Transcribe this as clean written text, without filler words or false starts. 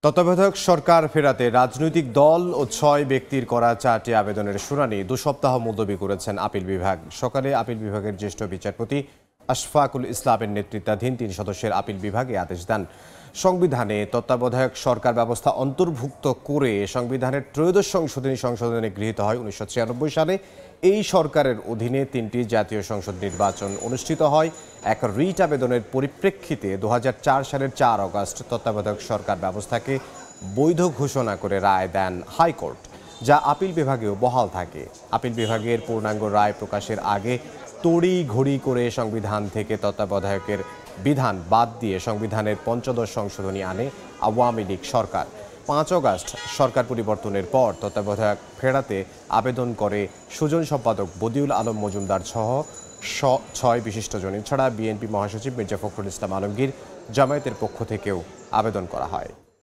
তত্ত্বাবধায়ক সরকার ফেরাতে রাজনৈতিক দল ও ৬ ব্যক্তির করা ৪টি আবেদনের শুনানি ২ সপ্তাহ মুলতবি করেছেন আপিল বিভাগ। সকালে আপিল বিভাগের জ্যেষ্ঠ বিচারপতি আশফাকুল ইসলামের নেতৃত্বাধীন ৩ সদস্যের আপিল বিভাগে আদেশ দেন। সংবিধানে তত্ত্বাবধায়ক সরকার ব্যবস্থা অন্তর্ভুক্ত করে সংবিধানের ত্রয়োদশ সংশোধনী গৃহীত হয় ১৯৯৬ সালে। এই সরকারের অধীনে ৩টি জাতীয় সংসদ নির্বাচন অনুষ্ঠিত হয়। এক রিট আবেদনের পরিপ্রেক্ষিতে ২০০৪ সালের ৪ আগস্ট তত্ত্বাবধায়ক সরকার ব্যবস্থাকে বৈধ ঘোষণা করে রায় দেন হাইকোর্ট, যা আপিল বিভাগেও বহাল থাকে। আপিল বিভাগের পূর্ণাঙ্গ রায় প্রকাশের আগে তড়িঘড়ি করে সংবিধান থেকে তত্ত্বাবধায়কের বিধান বাদ দিয়ে সংবিধানের পঞ্চদশ সংশোধনী আনে আওয়ামী লীগ সরকার। ৫ আগস্ট সরকার পরিবর্তনের পর তত্ত্বাবধায়ক ফেরাতে আবেদন করে সুজন সম্পাদক বদিউল আলম মজুমদার সহ ৬ বিশিষ্টজন। এছাড়া বিএনপি মহাসচিব মির্জা ফখরুল ইসলাম আলমগীর, জামায়াতের পক্ষ থেকেও আবেদন করা হয়।